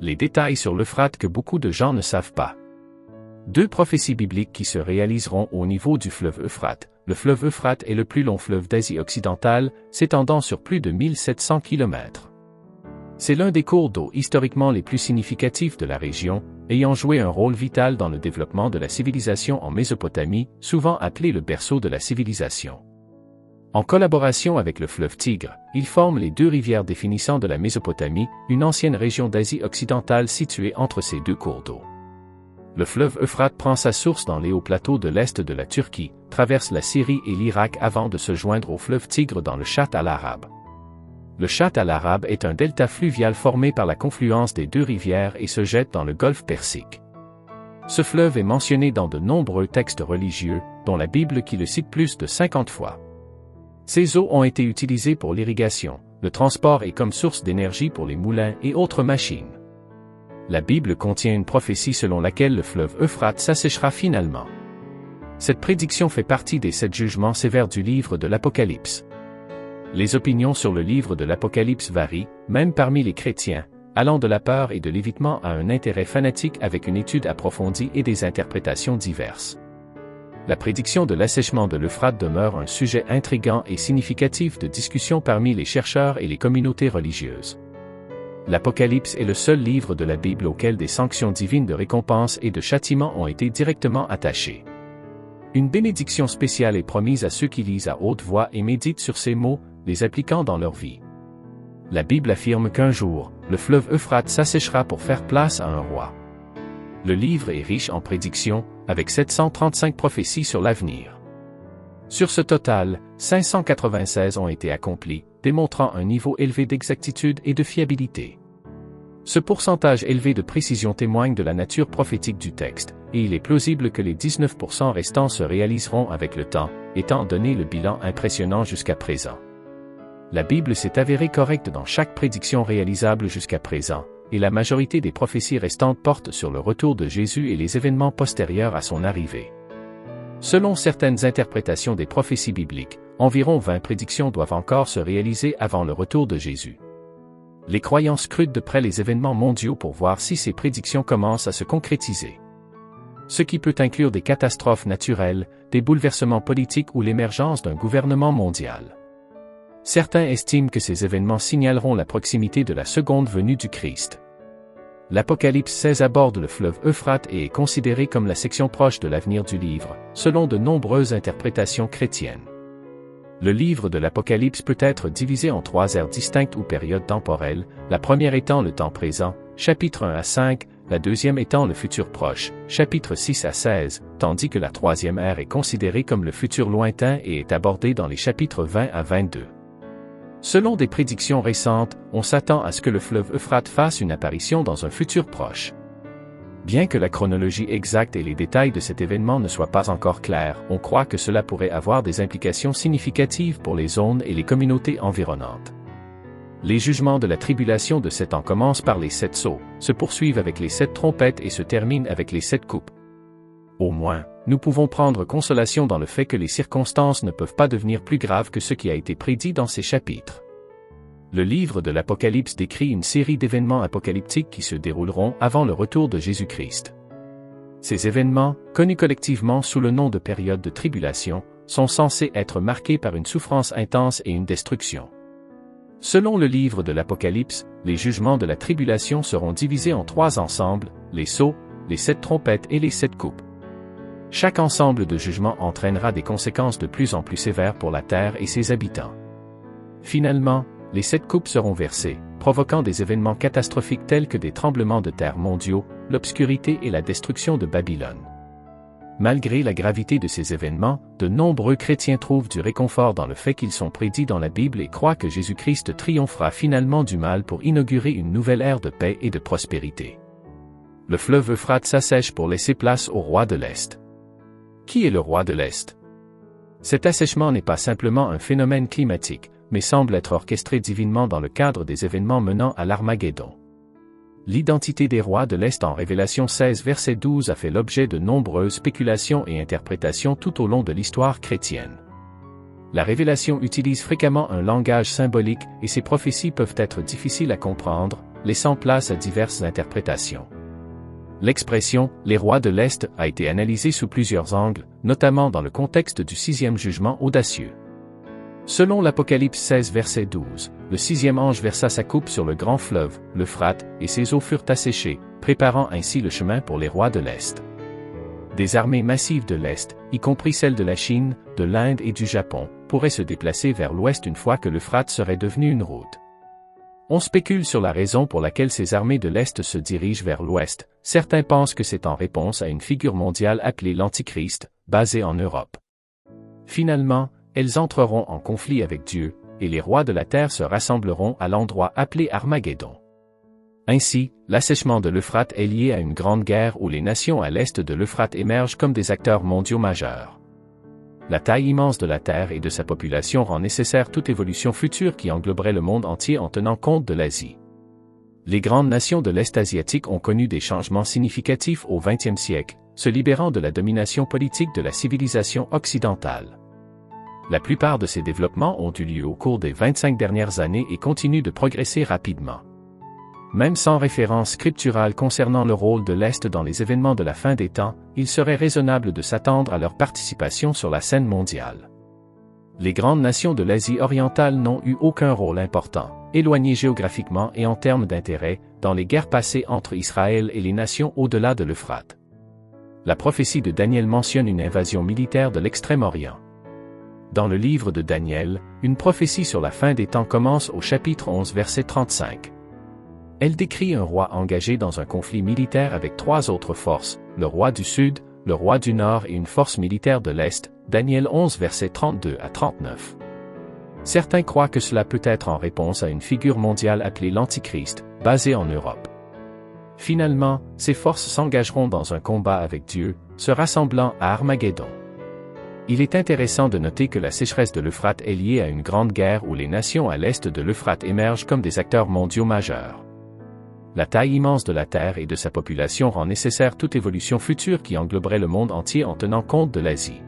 Les détails sur l'Euphrate que beaucoup de gens ne savent pas. 2 prophéties bibliques qui se réaliseront au niveau du fleuve Euphrate. Le fleuve Euphrate est le plus long fleuve d'Asie occidentale, s'étendant sur plus de 1700 km. C'est l'un des cours d'eau historiquement les plus significatifs de la région, ayant joué un rôle vital dans le développement de la civilisation en Mésopotamie, souvent appelé le berceau de la civilisation. En collaboration avec le fleuve Tigre, il forme les 2 rivières définissant de la Mésopotamie, une ancienne région d'Asie occidentale située entre ces 2 cours d'eau. Le fleuve Euphrate prend sa source dans les hauts plateaux de l'est de la Turquie, traverse la Syrie et l'Irak avant de se joindre au fleuve Tigre dans le Chat al-Arab. Le Chat al-Arab est un delta fluvial formé par la confluence des 2 rivières et se jette dans le golfe Persique. Ce fleuve est mentionné dans de nombreux textes religieux, dont la Bible qui le cite plus de 50 fois. Ces eaux ont été utilisées pour l'irrigation, le transport et comme source d'énergie pour les moulins et autres machines. La Bible contient une prophétie selon laquelle le fleuve Euphrate s'asséchera finalement. Cette prédiction fait partie des 7 jugements sévères du livre de l'Apocalypse. Les opinions sur le livre de l'Apocalypse varient, même parmi les chrétiens, allant de la peur et de l'évitement à un intérêt fanatique avec une étude approfondie et des interprétations diverses. La prédiction de l'assèchement de l'Euphrate demeure un sujet intrigant et significatif de discussion parmi les chercheurs et les communautés religieuses. L'Apocalypse est le seul livre de la Bible auquel des sanctions divines de récompense et de châtiment ont été directement attachées. Une bénédiction spéciale est promise à ceux qui lisent à haute voix et méditent sur ces mots, les appliquant dans leur vie. La Bible affirme qu'un jour, le fleuve Euphrate s'asséchera pour faire place à un roi. Le livre est riche en prédictions, avec 735 prophéties sur l'avenir. Sur ce total, 596 ont été accomplies, démontrant un niveau élevé d'exactitude et de fiabilité. Ce pourcentage élevé de précision témoigne de la nature prophétique du texte, et il est plausible que les 19% restants se réaliseront avec le temps, étant donné le bilan impressionnant jusqu'à présent. La Bible s'est avérée correcte dans chaque prédiction réalisable jusqu'à présent, et la majorité des prophéties restantes portent sur le retour de Jésus et les événements postérieurs à son arrivée. Selon certaines interprétations des prophéties bibliques, environ 20 prédictions doivent encore se réaliser avant le retour de Jésus. Les croyants scrutent de près les événements mondiaux pour voir si ces prédictions commencent à se concrétiser. Ce qui peut inclure des catastrophes naturelles, des bouleversements politiques ou l'émergence d'un gouvernement mondial. Certains estiment que ces événements signaleront la proximité de la seconde venue du Christ. L'Apocalypse 16 aborde le fleuve Euphrate et est considéré comme la section proche de l'avenir du livre, selon de nombreuses interprétations chrétiennes. Le livre de l'Apocalypse peut être divisé en 3 ères distinctes ou périodes temporelles, la première étant le temps présent, chapitres 1 à 5, la deuxième étant le futur proche, chapitres 6 à 16, tandis que la troisième ère est considérée comme le futur lointain et est abordée dans les chapitres 20 à 22. Selon des prédictions récentes, on s'attend à ce que le fleuve Euphrate fasse une apparition dans un futur proche. Bien que la chronologie exacte et les détails de cet événement ne soient pas encore clairs, on croit que cela pourrait avoir des implications significatives pour les zones et les communautés environnantes. Les jugements de la tribulation de 7 ans commencent par les 7 sceaux, se poursuivent avec les 7 trompettes et se terminent avec les 7 coupes. Au moins, nous pouvons prendre consolation dans le fait que les circonstances ne peuvent pas devenir plus graves que ce qui a été prédit dans ces chapitres. Le livre de l'Apocalypse décrit une série d'événements apocalyptiques qui se dérouleront avant le retour de Jésus-Christ. Ces événements, connus collectivement sous le nom de période de tribulation, sont censés être marqués par une souffrance intense et une destruction. Selon le livre de l'Apocalypse, les jugements de la tribulation seront divisés en 3 ensembles, les sceaux, les 7 trompettes et les 7 coupes. Chaque ensemble de jugements entraînera des conséquences de plus en plus sévères pour la terre et ses habitants. Finalement, les 7 coupes seront versées, provoquant des événements catastrophiques tels que des tremblements de terre mondiaux, l'obscurité et la destruction de Babylone. Malgré la gravité de ces événements, de nombreux chrétiens trouvent du réconfort dans le fait qu'ils sont prédits dans la Bible et croient que Jésus-Christ triomphera finalement du mal pour inaugurer une nouvelle ère de paix et de prospérité. Le fleuve Euphrate s'assèche pour laisser place au roi de l'Est. Qui est le roi de l'Est? Cet assèchement n'est pas simplement un phénomène climatique, mais semble être orchestré divinement dans le cadre des événements menant à l'Armageddon. L'identité des rois de l'Est en Révélation 16 verset 12 a fait l'objet de nombreuses spéculations et interprétations tout au long de l'histoire chrétienne. La Révélation utilise fréquemment un langage symbolique et ces prophéties peuvent être difficiles à comprendre, laissant place à diverses interprétations. L'expression « les rois de l'Est » a été analysée sous plusieurs angles, notamment dans le contexte du sixième jugement audacieux. Selon l'Apocalypse 16 verset 12, le sixième ange versa sa coupe sur le grand fleuve, l'Euphrate, et ses eaux furent asséchées, préparant ainsi le chemin pour les rois de l'Est. Des armées massives de l'Est, y compris celles de la Chine, de l'Inde et du Japon, pourraient se déplacer vers l'Ouest une fois que l'Euphrate serait devenu une route. On spécule sur la raison pour laquelle ces armées de l'Est se dirigent vers l'Ouest. Certains pensent que c'est en réponse à une figure mondiale appelée l'Antichrist, basée en Europe. Finalement, elles entreront en conflit avec Dieu, et les rois de la terre se rassembleront à l'endroit appelé Armageddon. Ainsi, l'assèchement de l'Euphrate est lié à une grande guerre où les nations à l'est de l'Euphrate émergent comme des acteurs mondiaux majeurs. La taille immense de la Terre et de sa population rend nécessaire toute évolution future qui engloberait le monde entier en tenant compte de l'Asie. Les grandes nations de l'Est asiatique ont connu des changements significatifs au XXe siècle, se libérant de la domination politique de la civilisation occidentale. La plupart de ces développements ont eu lieu au cours des 25 dernières années et continuent de progresser rapidement. Même sans référence scripturale concernant le rôle de l'Est dans les événements de la fin des temps, il serait raisonnable de s'attendre à leur participation sur la scène mondiale. Les grandes nations de l'Asie orientale n'ont eu aucun rôle important, éloignées géographiquement et en termes d'intérêt, dans les guerres passées entre Israël et les nations au-delà de l'Euphrate. La prophétie de Daniel mentionne une invasion militaire de l'Extrême-Orient. Dans le livre de Daniel, une prophétie sur la fin des temps commence au chapitre 11 verset 35. Elle décrit un roi engagé dans un conflit militaire avec trois autres forces, le roi du Sud, le roi du Nord et une force militaire de l'Est, Daniel 11 versets 32 à 39. Certains croient que cela peut être en réponse à une figure mondiale appelée l'Antichrist, basée en Europe. Finalement, ces forces s'engageront dans un combat avec Dieu, se rassemblant à Armageddon. Il est intéressant de noter que la sécheresse de l'Euphrate est liée à une grande guerre où les nations à l'est de l'Euphrate émergent comme des acteurs mondiaux majeurs. La taille immense de la Terre et de sa population rend nécessaire toute évolution future qui engloberait le monde entier en tenant compte de l'Asie.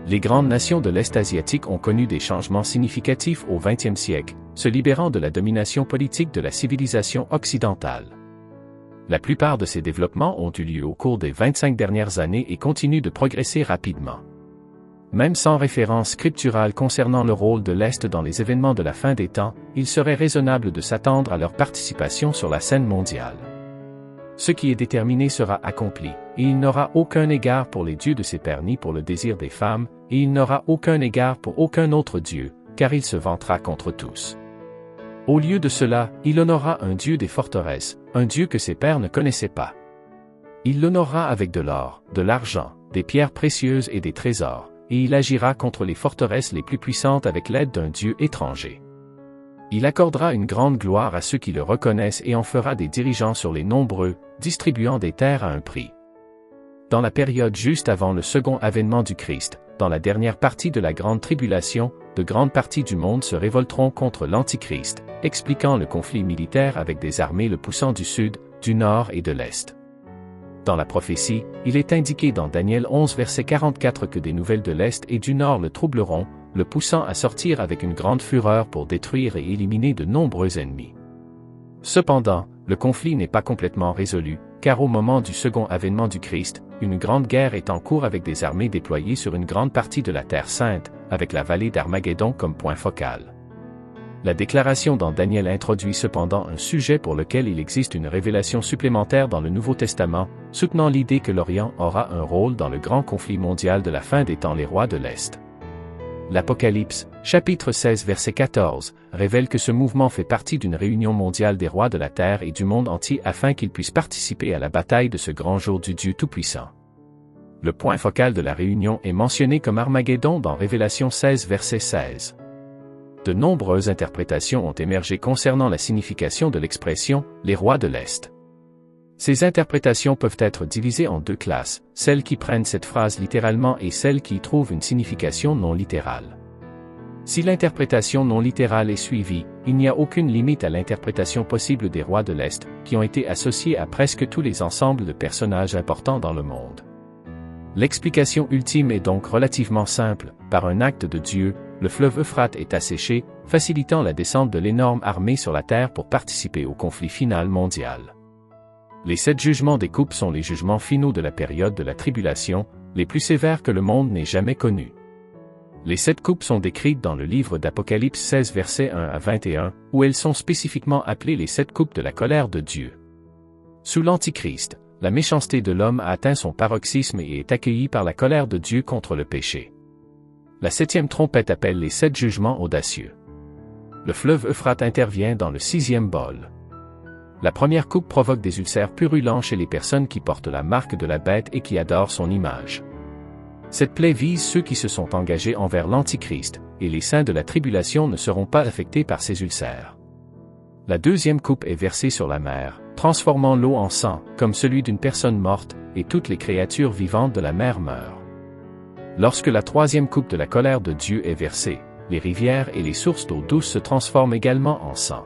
Les grandes nations de l'Est asiatique ont connu des changements significatifs au XXe siècle, se libérant de la domination politique de la civilisation occidentale. La plupart de ces développements ont eu lieu au cours des 25 dernières années et continuent de progresser rapidement. Même sans référence scripturale concernant le rôle de l'Est dans les événements de la fin des temps, il serait raisonnable de s'attendre à leur participation sur la scène mondiale. Ce qui est déterminé sera accompli, et il n'aura aucun égard pour les dieux de ses pères ni pour le désir des femmes, et il n'aura aucun égard pour aucun autre dieu, car il se vantera contre tous. Au lieu de cela, il honorera un dieu des forteresses, un dieu que ses pères ne connaissaient pas. Il l'honorera avec de l'or, de l'argent, des pierres précieuses et des trésors, et il agira contre les forteresses les plus puissantes avec l'aide d'un dieu étranger. Il accordera une grande gloire à ceux qui le reconnaissent et en fera des dirigeants sur les nombreux, distribuant des terres à un prix. Dans la période juste avant le second avènement du Christ, dans la dernière partie de la grande tribulation, de grandes parties du monde se révolteront contre l'Antichrist, expliquant le conflit militaire avec des armées le poussant du sud, du nord et de l'est. Dans la prophétie, il est indiqué dans Daniel 11 verset 44 que des nouvelles de l'Est et du Nord le troubleront, le poussant à sortir avec une grande fureur pour détruire et éliminer de nombreux ennemis. Cependant, le conflit n'est pas complètement résolu, car au moment du second avènement du Christ, une grande guerre est en cours avec des armées déployées sur une grande partie de la Terre sainte, avec la vallée d'Armageddon comme point focal. La déclaration dans Daniel introduit cependant un sujet pour lequel il existe une révélation supplémentaire dans le Nouveau Testament, soutenant l'idée que l'Orient aura un rôle dans le grand conflit mondial de la fin des temps, les rois de l'Est. L'Apocalypse, chapitre 16 verset 14, révèle que ce mouvement fait partie d'une réunion mondiale des rois de la terre et du monde entier afin qu'ils puissent participer à la bataille de ce grand jour du Dieu Tout-Puissant. Le point focal de la réunion est mentionné comme Armageddon dans Révélation 16 verset 16. De nombreuses interprétations ont émergé concernant la signification de l'expression « les rois de l'Est ». Ces interprétations peuvent être divisées en deux classes, celles qui prennent cette phrase littéralement et celles qui y trouvent une signification non littérale. Si l'interprétation non littérale est suivie, il n'y a aucune limite à l'interprétation possible des rois de l'Est, qui ont été associés à presque tous les ensembles de personnages importants dans le monde. L'explication ultime est donc relativement simple. Par un acte de Dieu, le fleuve Euphrate est asséché, facilitant la descente de l'énorme armée sur la terre pour participer au conflit final mondial. Les 7 jugements des coupes sont les jugements finaux de la période de la tribulation, les plus sévères que le monde n'ait jamais connus. Les 7 coupes sont décrites dans le livre d'Apocalypse 16 versets 1 à 21, où elles sont spécifiquement appelées les 7 coupes de la colère de Dieu. Sous l'Antichrist, la méchanceté de l'homme a atteint son paroxysme et est accueillie par la colère de Dieu contre le péché. La 7e trompette appelle les 7 jugements audacieux. Le fleuve Euphrate intervient dans le 6e bol. La première coupe provoque des ulcères purulents chez les personnes qui portent la marque de la bête et qui adorent son image. Cette plaie vise ceux qui se sont engagés envers l'Antichrist, et les saints de la tribulation ne seront pas affectés par ces ulcères. La 2e coupe est versée sur la mer, transformant l'eau en sang, comme celui d'une personne morte, et toutes les créatures vivantes de la mer meurent. Lorsque la 3e coupe de la colère de Dieu est versée, les rivières et les sources d'eau douce se transforment également en sang.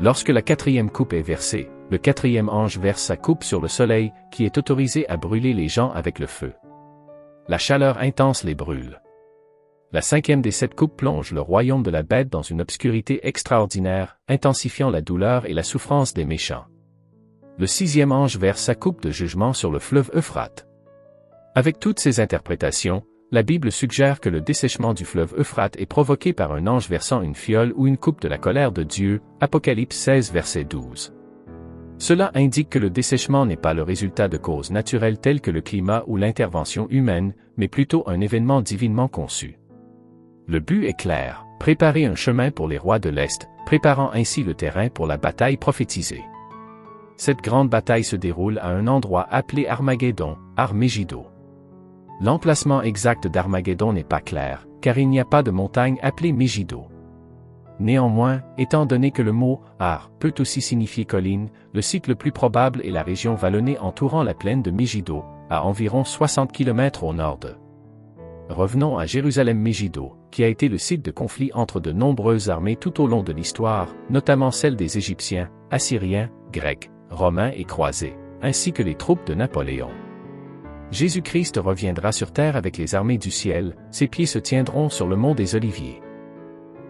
Lorsque la 4e coupe est versée, le 4e ange verse sa coupe sur le soleil, qui est autorisé à brûler les gens avec le feu. La chaleur intense les brûle. La 5e des 7 coupes plonge le royaume de la bête dans une obscurité extraordinaire, intensifiant la douleur et la souffrance des méchants. Le 6e ange verse sa coupe de jugement sur le fleuve Euphrate. Avec toutes ces interprétations, la Bible suggère que le dessèchement du fleuve Euphrate est provoqué par un ange versant une fiole ou une coupe de la colère de Dieu, Apocalypse 16 verset 12. Cela indique que le dessèchement n'est pas le résultat de causes naturelles telles que le climat ou l'intervention humaine, mais plutôt un événement divinement conçu. Le but est clair, préparer un chemin pour les rois de l'Est, préparant ainsi le terrain pour la bataille prophétisée. Cette grande bataille se déroule à un endroit appelé Armageddon, Ar-Megiddo. L'emplacement exact d'Armageddon n'est pas clair, car il n'y a pas de montagne appelée Megiddo. Néanmoins, étant donné que le mot « Ar » peut aussi signifier colline, le site le plus probable est la région vallonnée entourant la plaine de Megiddo, à environ 60 km au nord de. Revenons à Jérusalem-Megiddo, qui a été le site de conflits entre de nombreuses armées tout au long de l'histoire, notamment celles des Égyptiens, Assyriens, Grecs, Romains et Croisés, ainsi que les troupes de Napoléon. Jésus-Christ reviendra sur terre avec les armées du ciel, ses pieds se tiendront sur le mont des Oliviers.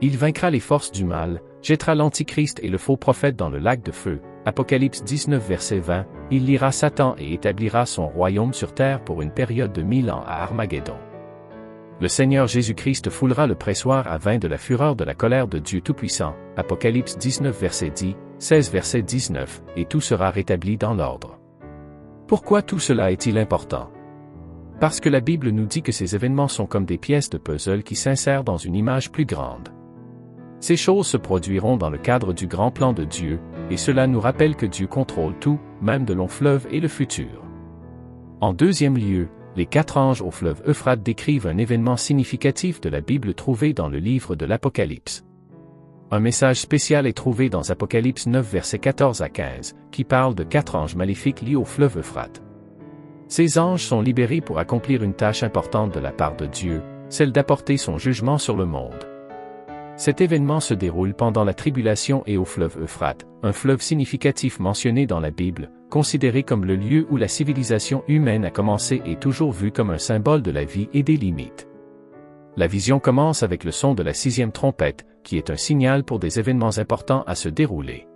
Il vaincra les forces du mal, jettera l'Antichrist et le faux prophète dans le lac de feu, Apocalypse 19 verset 20, il liera Satan et établira son royaume sur terre pour une période de 1000 ans à Armageddon. Le Seigneur Jésus-Christ foulera le pressoir à vin de la fureur de la colère de Dieu Tout-Puissant, Apocalypse 19 verset 10, 16 verset 19, et tout sera rétabli dans l'ordre. Pourquoi tout cela est-il important? Parce que la Bible nous dit que ces événements sont comme des pièces de puzzle qui s'insèrent dans une image plus grande. Ces choses se produiront dans le cadre du grand plan de Dieu, et cela nous rappelle que Dieu contrôle tout, même de longs fleuves et le futur. En deuxième lieu, les 4 anges au fleuve Euphrate décrivent un événement significatif de la Bible trouvé dans le livre de l'Apocalypse. Un message spécial est trouvé dans Apocalypse 9 versets 14 à 15, qui parle de 4 anges maléfiques liés au fleuve Euphrate. Ces anges sont libérés pour accomplir une tâche importante de la part de Dieu, celle d'apporter son jugement sur le monde. Cet événement se déroule pendant la tribulation et au fleuve Euphrate, un fleuve significatif mentionné dans la Bible, considéré comme le lieu où la civilisation humaine a commencé et toujours vu comme un symbole de la vie et des limites. La vision commence avec le son de la 6e trompette, qui est un signal pour des événements importants à se dérouler.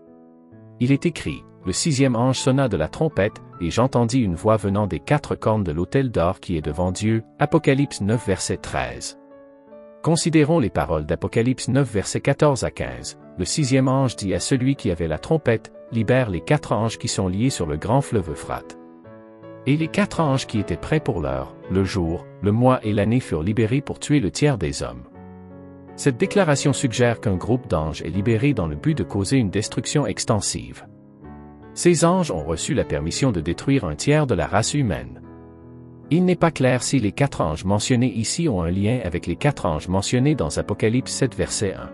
Il est écrit, le 6e ange sonna de la trompette, et j'entendis une voix venant des 4 cornes de l'autel d'or qui est devant Dieu, Apocalypse 9 verset 13. Considérons les paroles d'Apocalypse 9 versets 14 à 15. Le 6e ange dit à celui qui avait la trompette, libère les 4 anges qui sont liés sur le grand fleuve Euphrate. Et les 4 anges qui étaient prêts pour l'heure, le jour, le mois et l'année furent libérés pour tuer le tiers des hommes. Cette déclaration suggère qu'un groupe d'anges est libéré dans le but de causer une destruction extensive. Ces anges ont reçu la permission de détruire un tiers de la race humaine. Il n'est pas clair si les 4 anges mentionnés ici ont un lien avec les 4 anges mentionnés dans Apocalypse 7 verset 1.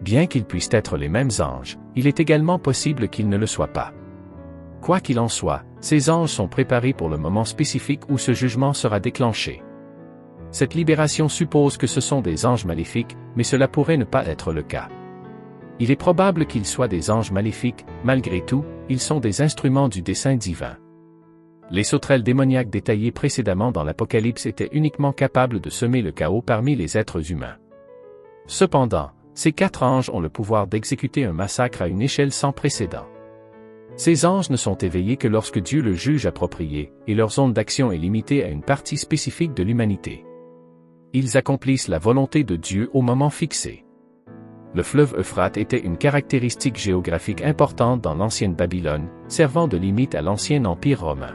Bien qu'ils puissent être les mêmes anges, il est également possible qu'ils ne le soient pas. Quoi qu'il en soit, ces anges sont préparés pour le moment spécifique où ce jugement sera déclenché. Cette libération suppose que ce sont des anges maléfiques, mais cela pourrait ne pas être le cas. Il est probable qu'ils soient des anges maléfiques, malgré tout, ils sont des instruments du dessein divin. Les sauterelles démoniaques détaillées précédemment dans l'Apocalypse étaient uniquement capables de semer le chaos parmi les êtres humains. Cependant, ces 4 anges ont le pouvoir d'exécuter un massacre à une échelle sans précédent. Ces anges ne sont éveillés que lorsque Dieu le juge approprié, et leur zone d'action est limitée à une partie spécifique de l'humanité. Ils accomplissent la volonté de Dieu au moment fixé. Le fleuve Euphrate était une caractéristique géographique importante dans l'ancienne Babylone, servant de limite à l'ancien empire romain.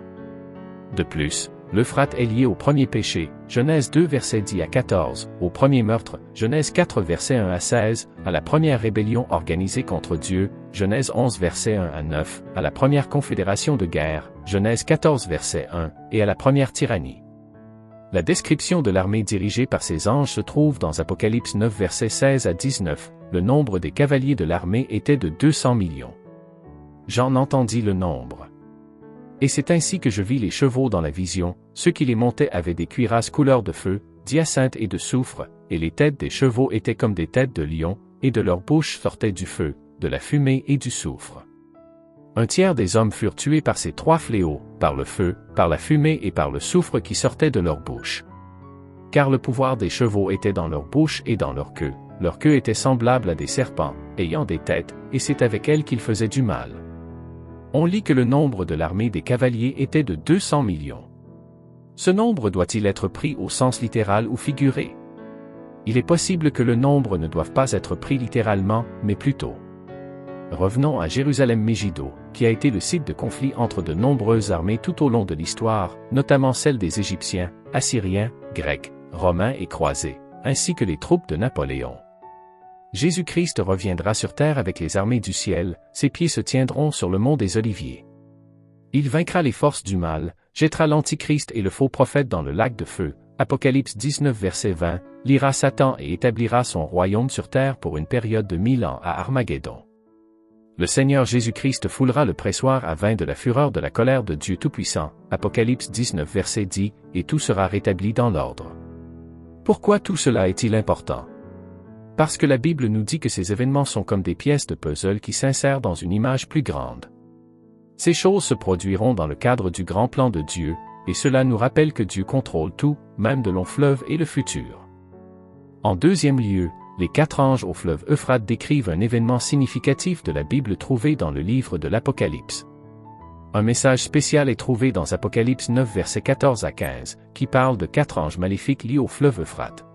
De plus, l'Euphrate est lié au premier péché, Genèse 2 versets 10 à 14, au premier meurtre, Genèse 4 versets 1 à 16, à la première rébellion organisée contre Dieu, Genèse 11 versets 1 à 9, à la première confédération de guerre, Genèse 14 verset 1, et à la première tyrannie. La description de l'armée dirigée par ces anges se trouve dans Apocalypse 9 versets 16 à 19, le nombre des cavaliers de l'armée était de 200 millions. J'en entendis le nombre. Et c'est ainsi que je vis les chevaux dans la vision, ceux qui les montaient avaient des cuirasses couleur de feu, d'hyacinthe et de soufre, et les têtes des chevaux étaient comme des têtes de lions, et de leur bouche sortait du feu, de la fumée et du soufre. Un tiers des hommes furent tués par ces 3 fléaux, par le feu, par la fumée et par le soufre qui sortait de leur bouche. Car le pouvoir des chevaux était dans leur bouche et dans leur queue était semblable à des serpents, ayant des têtes, et c'est avec elles qu'ils faisaient du mal. On lit que le nombre de l'armée des cavaliers était de 200 millions. Ce nombre doit-il être pris au sens littéral ou figuré? Il est possible que le nombre ne doive pas être pris littéralement, mais plutôt. Revenons à Jérusalem-Megiddo, qui a été le site de conflits entre de nombreuses armées tout au long de l'histoire, notamment celles des Égyptiens, Assyriens, Grecs, Romains et Croisés, ainsi que les troupes de Napoléon. Jésus-Christ reviendra sur terre avec les armées du ciel, ses pieds se tiendront sur le mont des Oliviers. Il vaincra les forces du mal, jettera l'Antichrist et le faux prophète dans le lac de feu, Apocalypse 19 verset 20, liera Satan et établira son royaume sur terre pour une période de 1000 ans à Armageddon. Le Seigneur Jésus-Christ foulera le pressoir à vin de la fureur de la colère de Dieu Tout-Puissant, Apocalypse 19 verset 10, et tout sera rétabli dans l'ordre. Pourquoi tout cela est-il important? Parce que la Bible nous dit que ces événements sont comme des pièces de puzzle qui s'insèrent dans une image plus grande. Ces choses se produiront dans le cadre du grand plan de Dieu, et cela nous rappelle que Dieu contrôle tout, même de longs fleuves et le futur. En deuxième lieu, les 4 anges au fleuve Euphrate décrivent un événement significatif de la Bible trouvé dans le livre de l'Apocalypse. Un message spécial est trouvé dans Apocalypse 9 versets 14 à 15, qui parle de 4 anges maléfiques liés au fleuve Euphrate.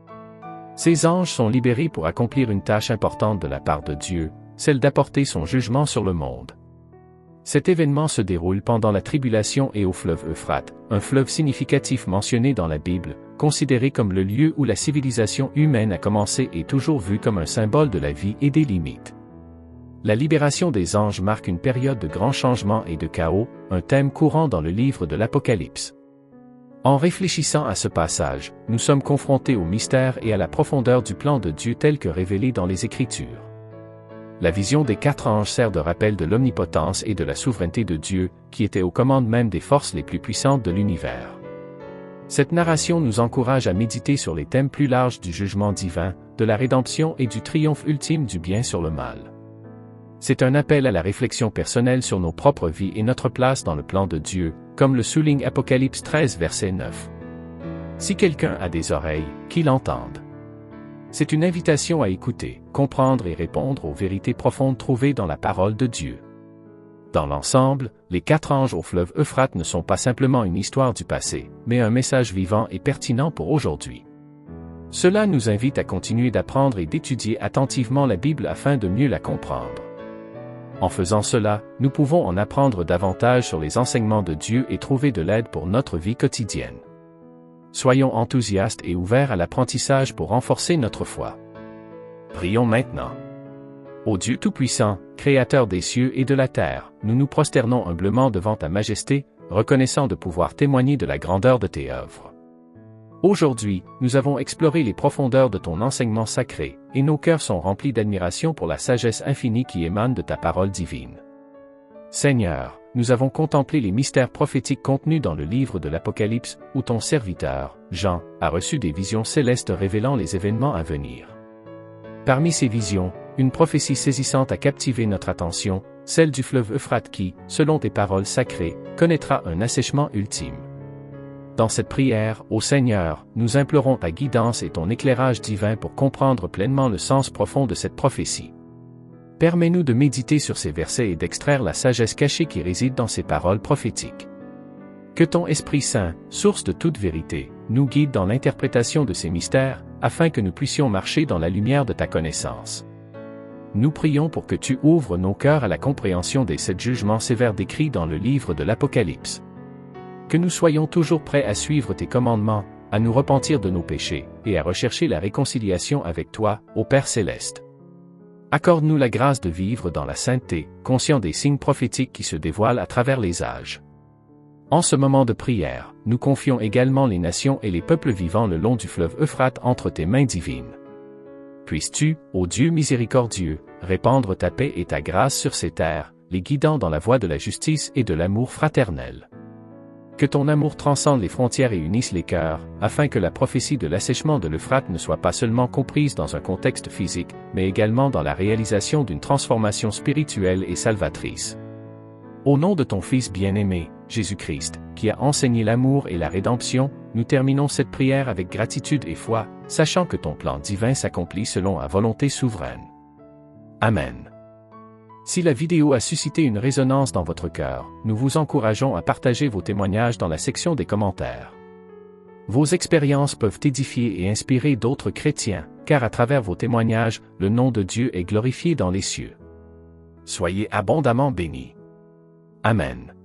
Ces anges sont libérés pour accomplir une tâche importante de la part de Dieu, celle d'apporter son jugement sur le monde. Cet événement se déroule pendant la tribulation et au fleuve Euphrate, un fleuve significatif mentionné dans la Bible, considéré comme le lieu où la civilisation humaine a commencé et toujours vu comme un symbole de la vie et des limites. La libération des anges marque une période de grands changements et de chaos, un thème courant dans le livre de l'Apocalypse. En réfléchissant à ce passage, nous sommes confrontés au mystère et à la profondeur du plan de Dieu tel que révélé dans les Écritures. La vision des 4 anges sert de rappel de l'omnipotence et de la souveraineté de Dieu, qui était aux commandes même des forces les plus puissantes de l'univers. Cette narration nous encourage à méditer sur les thèmes plus larges du jugement divin, de la rédemption et du triomphe ultime du bien sur le mal. C'est un appel à la réflexion personnelle sur nos propres vies et notre place dans le plan de Dieu, comme le souligne Apocalypse 13 verset 9. Si quelqu'un a des oreilles, qu'il entende. C'est une invitation à écouter, comprendre et répondre aux vérités profondes trouvées dans la parole de Dieu. Dans l'ensemble, les 4 anges au fleuve Euphrate ne sont pas simplement une histoire du passé, mais un message vivant et pertinent pour aujourd'hui. Cela nous invite à continuer d'apprendre et d'étudier attentivement la Bible afin de mieux la comprendre. En faisant cela, nous pouvons en apprendre davantage sur les enseignements de Dieu et trouver de l'aide pour notre vie quotidienne. Soyons enthousiastes et ouverts à l'apprentissage pour renforcer notre foi. Prions maintenant. Ô Dieu Tout-Puissant, Créateur des cieux et de la terre, nous nous prosternons humblement devant ta majesté, reconnaissant de pouvoir témoigner de la grandeur de tes œuvres. Aujourd'hui, nous avons exploré les profondeurs de ton enseignement sacré, et nos cœurs sont remplis d'admiration pour la sagesse infinie qui émane de ta parole divine. Seigneur, nous avons contemplé les mystères prophétiques contenus dans le livre de l'Apocalypse, où ton serviteur, Jean, a reçu des visions célestes révélant les événements à venir. Parmi ces visions, une prophétie saisissante a captivé notre attention, celle du fleuve Euphrate qui, selon tes paroles sacrées, connaîtra un assèchement ultime. Dans cette prière, ô Seigneur, nous implorons ta guidance et ton éclairage divin pour comprendre pleinement le sens profond de cette prophétie. Permets-nous de méditer sur ces versets et d'extraire la sagesse cachée qui réside dans ces paroles prophétiques. Que ton Esprit Saint, source de toute vérité, nous guide dans l'interprétation de ces mystères, afin que nous puissions marcher dans la lumière de ta connaissance. Nous prions pour que tu ouvres nos cœurs à la compréhension des 7 jugements sévères décrits dans le livre de l'Apocalypse. Que nous soyons toujours prêts à suivre tes commandements, à nous repentir de nos péchés, et à rechercher la réconciliation avec toi, ô Père céleste. Accorde-nous la grâce de vivre dans la sainteté, conscient des signes prophétiques qui se dévoilent à travers les âges. En ce moment de prière, nous confions également les nations et les peuples vivants le long du fleuve Euphrate entre tes mains divines. Puisses-tu, ô Dieu miséricordieux, répandre ta paix et ta grâce sur ces terres, les guidant dans la voie de la justice et de l'amour fraternel. Que ton amour transcende les frontières et unisse les cœurs, afin que la prophétie de l'assèchement de l'Euphrate ne soit pas seulement comprise dans un contexte physique, mais également dans la réalisation d'une transformation spirituelle et salvatrice. Au nom de ton Fils bien-aimé, Jésus-Christ, qui a enseigné l'amour et la rédemption, nous terminons cette prière avec gratitude et foi, sachant que ton plan divin s'accomplit selon ta volonté souveraine. Amen. Si la vidéo a suscité une résonance dans votre cœur, nous vous encourageons à partager vos témoignages dans la section des commentaires. Vos expériences peuvent édifier et inspirer d'autres chrétiens, car à travers vos témoignages, le nom de Dieu est glorifié dans les cieux. Soyez abondamment bénis. Amen.